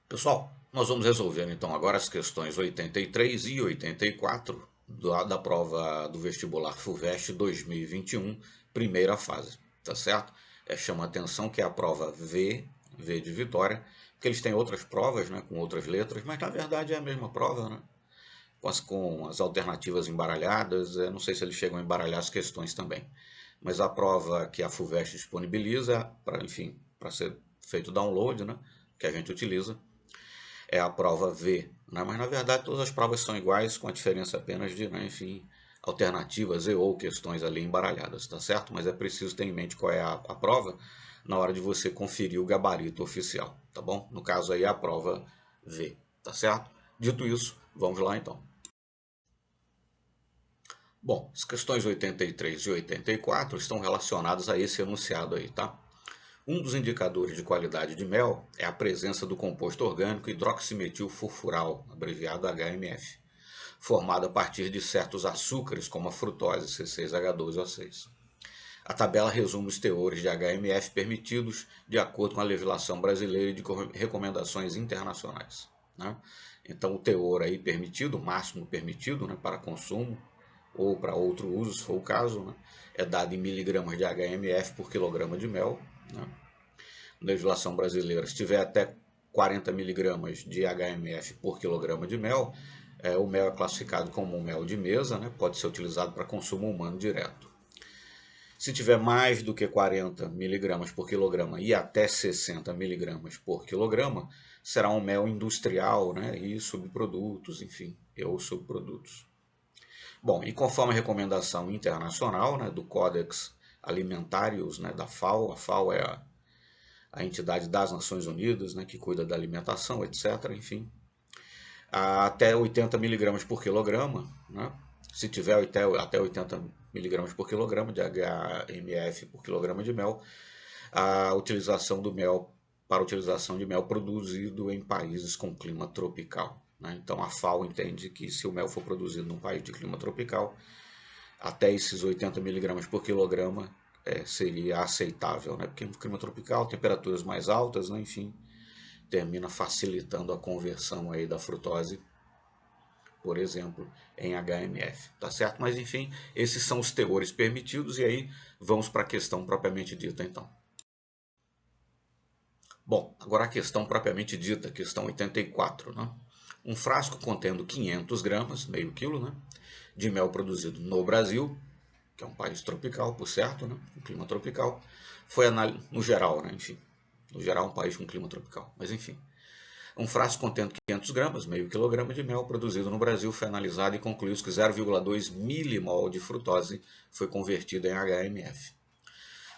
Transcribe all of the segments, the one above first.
Pessoal, nós vamos resolver então agora as questões 83 e 84 da prova do vestibular FUVEST 2021, primeira fase, tá certo? Chama a atenção que é a prova V de Vitória, porque eles têm outras provas, né, com outras letras, mas na verdade é a mesma prova, né? Com as alternativas embaralhadas, não sei se eles chegam a embaralhar as questões também. Mas a prova que a FUVEST disponibiliza, para enfim, para ser feito download, né, que a gente utiliza, é a prova V, né? Mas na verdade todas as provas são iguais, com a diferença apenas de, né, enfim, alternativas e ou questões ali embaralhadas, tá certo? Mas é preciso ter em mente qual é a prova na hora de você conferir o gabarito oficial, tá bom? No caso aí é a prova V, tá certo? Dito isso, vamos lá então. Bom, as questões 83 e 84 estão relacionadas a esse enunciado aí, tá? Um dos indicadores de qualidade de mel é a presença do composto orgânico hidroximetilfurfural, abreviado HMF, formado a partir de certos açúcares, como a frutose C6H12O6. A tabela resume os teores de HMF permitidos de acordo com a legislação brasileira e de recomendações internacionais, né? Então, o teor aí permitido, o máximo permitido, né, para consumo ou para outro uso, se for o caso, né, é dado em miligramas de HMF por quilograma de mel, né? Legislação brasileira, se tiver até 40 miligramas de HMF por quilograma de mel, o mel é classificado como um mel de mesa, né? Pode ser utilizado para consumo humano direto. Se tiver mais do que 40 miligramas por quilograma e até 60 miligramas por quilograma, será um mel industrial, né? E subprodutos, enfim, ou subprodutos. Bom, e conforme a recomendação internacional, né, do Codex Alimentarius, né, da FAO, a FAO é a entidade das Nações Unidas, né, que cuida da alimentação, etc. Enfim, até 80 miligramas por quilograma, né? Se tiver até 80 miligramas por quilograma de HMF por quilograma de mel, a utilização do mel para utilização de mel produzido em países com clima tropical, né? Então a FAO entende que se o mel for produzido num país de clima tropical, até esses 80 miligramas por quilograma seria aceitável, né? Porque no clima tropical, temperaturas mais altas, né? Enfim, termina facilitando a conversão aí da frutose, por exemplo, em HMF, tá certo? Mas enfim, esses são os teores permitidos e aí vamos para a questão propriamente dita então. Bom, agora a questão propriamente dita, questão 84, né? Um frasco contendo 500 gramas, meio quilo, né, de mel produzido no Brasil, que é um país tropical, por certo, né, um clima tropical, foi no geral, né, enfim, no geral um país com clima tropical, mas enfim, um frasco contendo 500 gramas, meio quilograma de mel produzido no Brasil foi analisado e concluiu que 0,2 milimol de frutose foi convertido em HMF.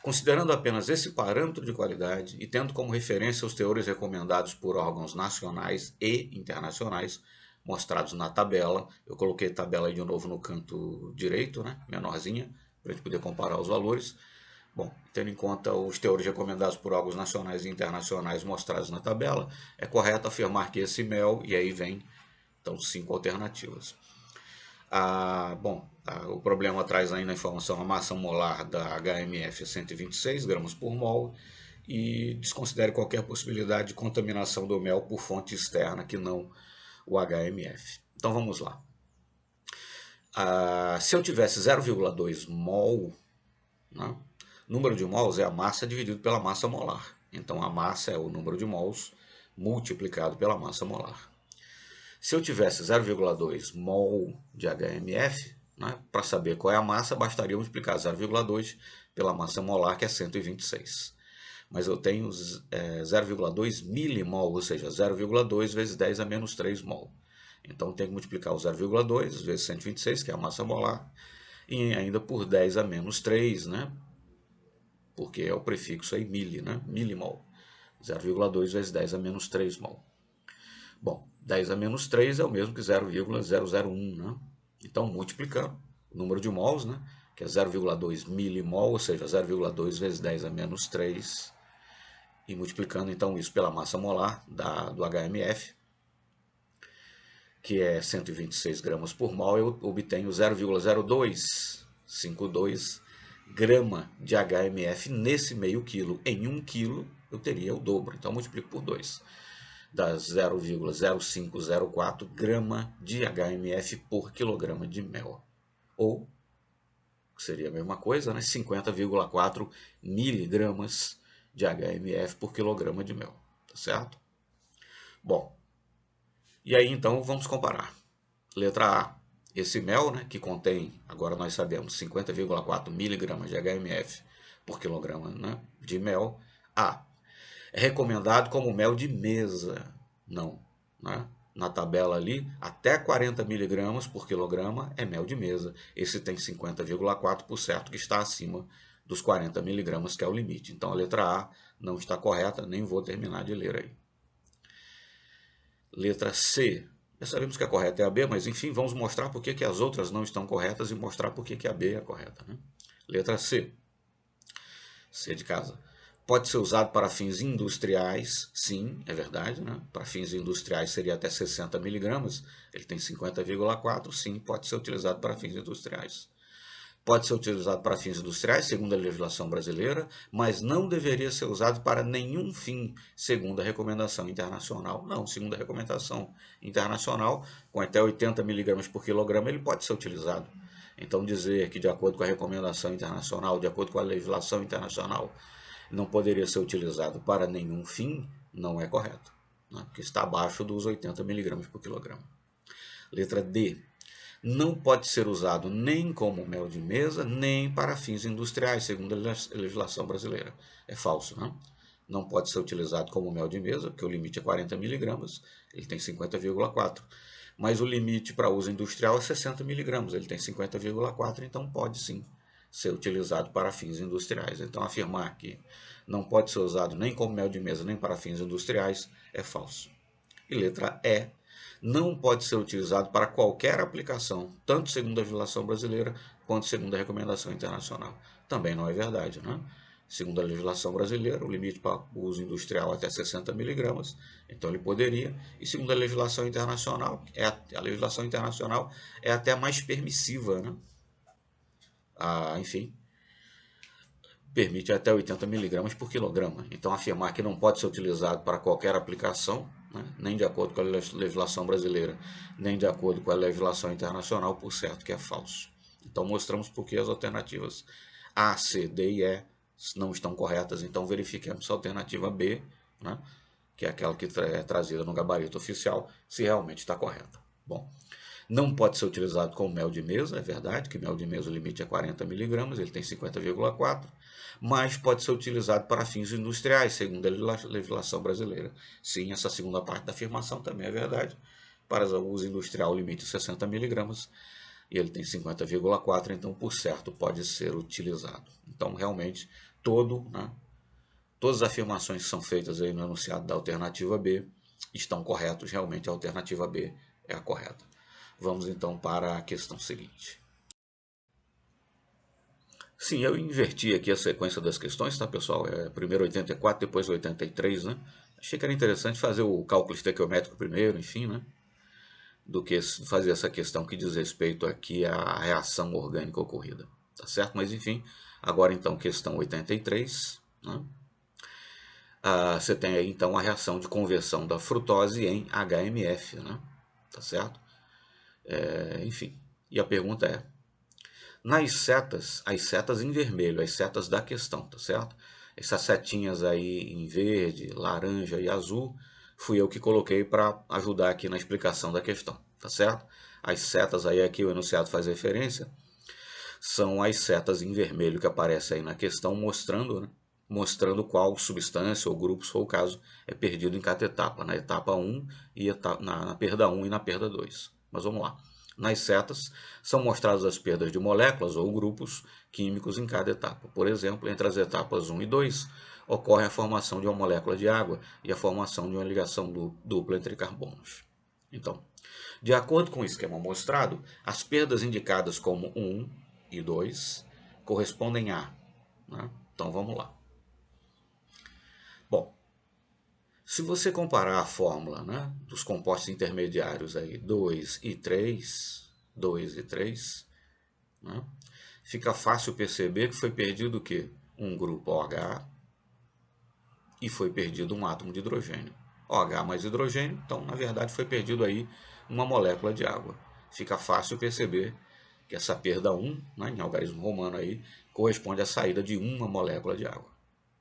Considerando apenas esse parâmetro de qualidade e tendo como referência os teores recomendados por órgãos nacionais e internacionais, mostrados na tabela, eu coloquei a tabela aí de novo no canto direito, né, menorzinha, para a gente poder comparar os valores. Bom, tendo em conta os teores recomendados por órgãos nacionais e internacionais mostrados na tabela, é correto afirmar que esse mel, e aí vem, então, 5 alternativas. O problema traz ainda a informação: a massa molar da HMF é 126 gramas por mol e desconsidere qualquer possibilidade de contaminação do mel por fonte externa que não o HMF. Então vamos lá. Se eu tivesse 0,2 mol, né, número de mols é a massa dividido pela massa molar. Então a massa é o número de mols multiplicado pela massa molar. Se eu tivesse 0,2 mol de HMF, né, para saber qual é a massa, bastaria multiplicar 0,2 pela massa molar, que é 126. Mas eu tenho 0,2 milimol, ou seja, 0,2 vezes 10 a menos 3 mol. Então tenho que multiplicar o 0,2 vezes 126, que é a massa molar, e ainda por 10 a menos 3, né? Porque é o prefixo aí, mili, né? Milimol. 0,2 vezes 10 a menos 3 mol. Bom, 10 a menos 3 é o mesmo que 0,001, né? Então, multiplicando o número de mols, né, que é 0,2 milimol, ou seja, 0,2 vezes 10 a menos 3, e multiplicando então isso pela massa molar do HMF, que é 126 gramas por mol, eu obtenho 0,0252 grama de HMF nesse meio quilo. Em 1 quilo eu teria o dobro, então multiplico por 2. dá 0,0504 grama de HMF por quilograma de mel. Ou, que seria a mesma coisa, né, 50,4 miligramas de HMF por quilograma de mel. Tá certo? Bom, e aí então vamos comparar. Letra A, esse mel, né, que contém, agora nós sabemos, 50,4 miligramas de HMF por quilograma, né, de mel. A, é recomendado como mel de mesa. Não, né? Na tabela ali, até 40 miligramas por quilograma é mel de mesa. Esse tem 50,4%, que está acima dos 40 miligramas, que é o limite. Então a letra A não está correta, nem vou terminar de ler aí. Letra C. Já sabemos que a correta é a B, mas enfim, vamos mostrar por que as outras não estão corretas e mostrar por que a B é a correta. Né? Letra C. C de casa. Pode ser usado para fins industriais, sim, é verdade, né? Para fins industriais seria até 60 miligramas, ele tem 50,4, sim, pode ser utilizado para fins industriais. Pode ser utilizado para fins industriais, segundo a legislação brasileira, mas não deveria ser usado para nenhum fim, segundo a recomendação internacional. Não, segundo a recomendação internacional, com até 80 miligramas por quilograma, ele pode ser utilizado. Então, dizer que, de acordo com a recomendação internacional, de acordo com a legislação internacional, não poderia ser utilizado para nenhum fim, não é correto, né? Porque está abaixo dos 80 miligramas por quilograma. Letra D. Não pode ser usado nem como mel de mesa, nem para fins industriais, segundo a legislação brasileira. É falso, né? Não pode ser utilizado como mel de mesa, porque o limite é 40 miligramas, ele tem 50,4. Mas o limite para uso industrial é 60 miligramas, ele tem 50,4, então pode sim ser utilizado para fins industriais. Então afirmar que não pode ser usado nem como mel de mesa, nem para fins industriais é falso. E letra E. Não pode ser utilizado para qualquer aplicação, tanto segundo a legislação brasileira quanto segundo a recomendação internacional. Também não é verdade, né? Segundo a legislação brasileira, o limite para uso industrial é até 60 miligramas, então ele poderia. E segundo a legislação internacional, a legislação internacional é até mais permissiva, né? Enfim, permite até 80 miligramas por quilograma. Então, afirmar que não pode ser utilizado para qualquer aplicação, né, nem de acordo com a legislação brasileira, nem de acordo com a legislação internacional, por certo que é falso. Então, mostramos por que as alternativas A, C, D e E não estão corretas. Então, verifiquemos a alternativa B, né, que é aquela que é trazida no gabarito oficial, se realmente está correta. Bom, não pode ser utilizado como mel de mesa, é verdade que mel de mesa o limite é 40 miligramas, ele tem 50,4, mas pode ser utilizado para fins industriais, segundo a legislação brasileira. Sim, essa segunda parte da afirmação também é verdade. Para o uso industrial, o limite é 60 miligramas e ele tem 50,4, então, por certo, pode ser utilizado. Então, realmente, todas as afirmações que são feitas aí no enunciado da alternativa B estão corretas, realmente a alternativa B é a correta. Vamos então para a questão seguinte. Sim, eu inverti aqui a sequência das questões, tá, pessoal? Primeiro 84, depois 83, né? Achei que era interessante fazer o cálculo estequiométrico primeiro, enfim, né? Do que fazer essa questão que diz respeito aqui à reação orgânica ocorrida, tá certo? Mas enfim, agora então questão 83, né? Você tem aí então a reação de conversão da frutose em HMF, né? Tá certo? Enfim, e a pergunta é: nas setas, as setas em vermelho, as setas da questão, tá certo? Essas setinhas aí em verde, laranja e azul, fui eu que coloquei para ajudar aqui na explicação da questão, tá certo? As setas aí aqui o enunciado faz referência, são as setas em vermelho que aparecem aí na questão, mostrando, né? Mostrando qual substância ou grupo, se for o caso, é perdido em cada etapa, na etapa 1 e na perda 1 e na perda 2. Mas vamos lá. Nas setas, são mostradas as perdas de moléculas ou grupos químicos em cada etapa. Por exemplo, entre as etapas 1 e 2, ocorre a formação de uma molécula de água e a formação de uma ligação dupla entre carbonos. Então, de acordo com o esquema mostrado, as perdas indicadas como 1 e 2 correspondem a... Né? Então, vamos lá. Bom, se você comparar a fórmula, né, dos compostos intermediários aí, 2 e 3, né, fica fácil perceber que foi perdido o quê? Um grupo OH e foi perdido um átomo de hidrogênio. OH mais hidrogênio, então na verdade foi perdido aí uma molécula de água. Fica fácil perceber que essa perda 1, né, em algarismo romano aí, corresponde à saída de uma molécula de água.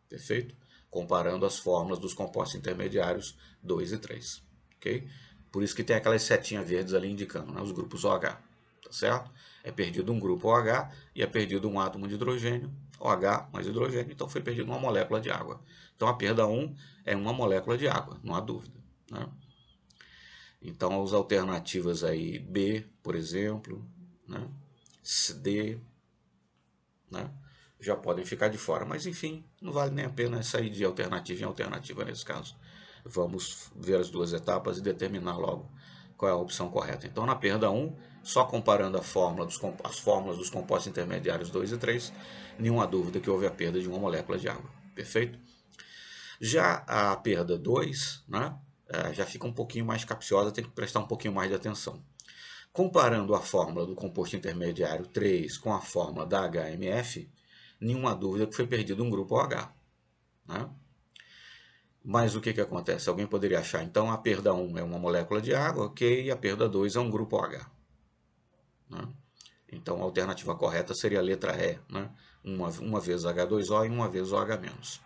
Perfeito? Comparando as fórmulas dos compostos intermediários 2 e 3. Ok? Por isso que tem aquelas setinhas verdes ali indicando, né, os grupos OH. Tá certo? É perdido um grupo OH e é perdido um átomo de hidrogênio, OH mais hidrogênio, então foi perdido uma molécula de água. Então a perda 1 é uma molécula de água, não há dúvida. Né? Então as alternativas aí B, por exemplo, né? D, né? Já podem ficar de fora, mas enfim, não vale nem a pena sair de alternativa em alternativa nesse caso. Vamos ver as duas etapas e determinar logo qual é a opção correta. Então, na perda 1, só comparando as fórmulas dos compostos intermediários 2 e 3, nenhuma dúvida que houve a perda de uma molécula de água. Perfeito? Já a perda 2, né, já fica um pouquinho mais capciosa, tem que prestar um pouquinho mais de atenção. Comparando a fórmula do composto intermediário 3 com a fórmula da HMF, nenhuma dúvida que foi perdido um grupo OH. Né? Mas o que acontece? Alguém poderia achar, então a perda 1 é uma molécula de água, ok, e a perda 2 é um grupo OH. Né? Então a alternativa correta seria a letra E, né? uma vez H2O e uma vez OH-.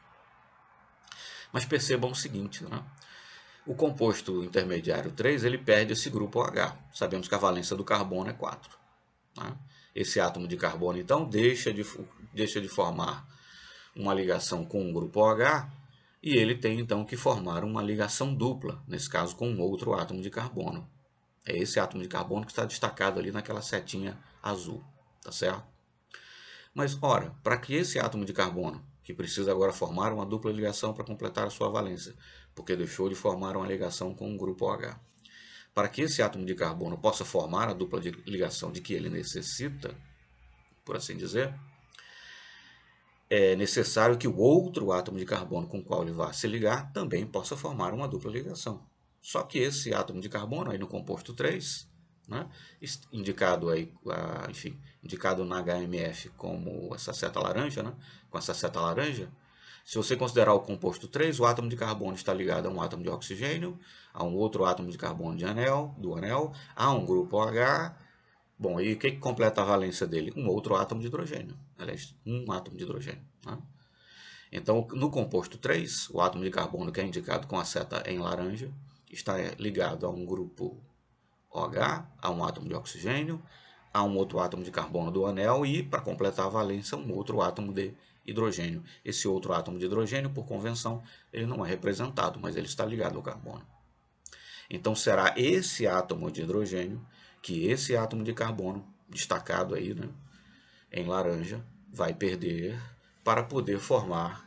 Mas percebam o seguinte, né? O composto intermediário 3 ele perde esse grupo OH. Sabemos que a valência do carbono é 4. Né? Esse átomo de carbono, então, deixa de formar uma ligação com um grupo OH e ele tem, então, que formar uma ligação dupla, nesse caso com um outro átomo de carbono. É esse átomo de carbono que está destacado ali naquela setinha azul, tá certo? Mas, ora, para que esse átomo de carbono, que precisa agora formar uma dupla ligação para completar a sua valência, porque deixou de formar uma ligação com um grupo OH, para que esse átomo de carbono possa formar a dupla de ligação de que ele necessita, por assim dizer, é necessário que o outro átomo de carbono com o qual ele vai se ligar também possa formar uma dupla ligação. Só que esse átomo de carbono, aí no composto 3, né, indicado, aí, enfim, indicado na HMF como essa seta laranja, né, com essa seta laranja, se você considerar o composto 3, o átomo de carbono está ligado a um átomo de oxigênio, a um outro átomo de carbono do anel, a um grupo OH. Bom, e o que completa a valência dele? Um outro átomo de hidrogênio. Aliás, um átomo de hidrogênio. Né? Então, no composto 3, o átomo de carbono que é indicado com a seta em laranja está ligado a um grupo OH, a um átomo de oxigênio, a um outro átomo de carbono do anel e, para completar a valência, um outro átomo de hidrogênio. Esse outro átomo de hidrogênio, por convenção, ele não é representado, mas ele está ligado ao carbono. Então, será esse átomo de hidrogênio que esse átomo de carbono, destacado aí, né, em laranja, vai perder para poder formar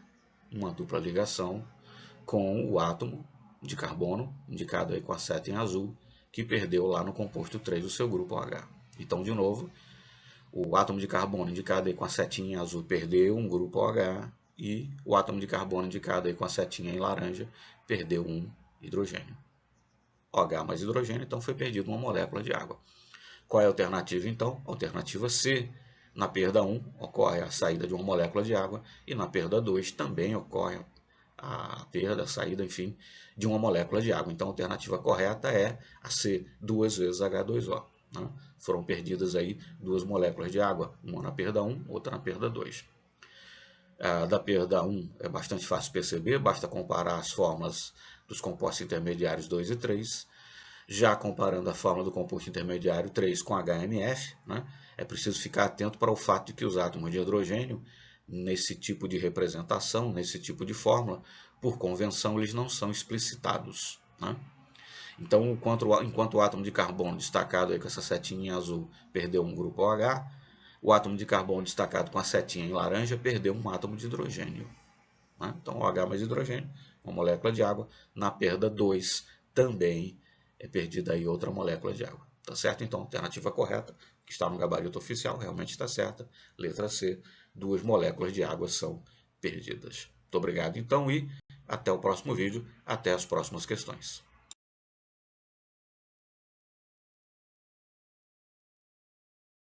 uma dupla ligação com o átomo de carbono, indicado aí com a seta em azul, que perdeu lá no composto 3 o seu grupo H. Então, de novo, o átomo de carbono indicado aí com a setinha em azul perdeu um grupo OH e o átomo de carbono indicado aí com a setinha em laranja perdeu um hidrogênio. OH mais hidrogênio, então foi perdido uma molécula de água. Qual é a alternativa, então? Alternativa C. Na perda 1 ocorre a saída de uma molécula de água e na perda 2 também ocorre a perda, a saída, enfim, de uma molécula de água. Então a alternativa correta é a C, 2 vezes H2O. Né? Foram perdidas aí duas moléculas de água, uma na perda 1, outra na perda 2. Da perda 1 é bastante fácil perceber, basta comparar as fórmulas dos compostos intermediários 2 e 3. Já comparando a fórmula do composto intermediário 3 com HMF, né, é preciso ficar atento para o fato de que os átomos de hidrogênio, nesse tipo de representação, nesse tipo de fórmula, por convenção, eles não são explicitados. Né? Então, enquanto o átomo de carbono destacado aí com essa setinha em azul perdeu um grupo OH, o átomo de carbono destacado com a setinha em laranja perdeu um átomo de hidrogênio. Né? Então, OH mais hidrogênio, uma molécula de água. Na perda 2, também é perdida aí outra molécula de água. Tá certo? Então, a alternativa correta, que está no gabarito oficial, realmente está certa. Letra C, 2 moléculas de água são perdidas. Muito obrigado, então, e até o próximo vídeo. Até as próximas questões.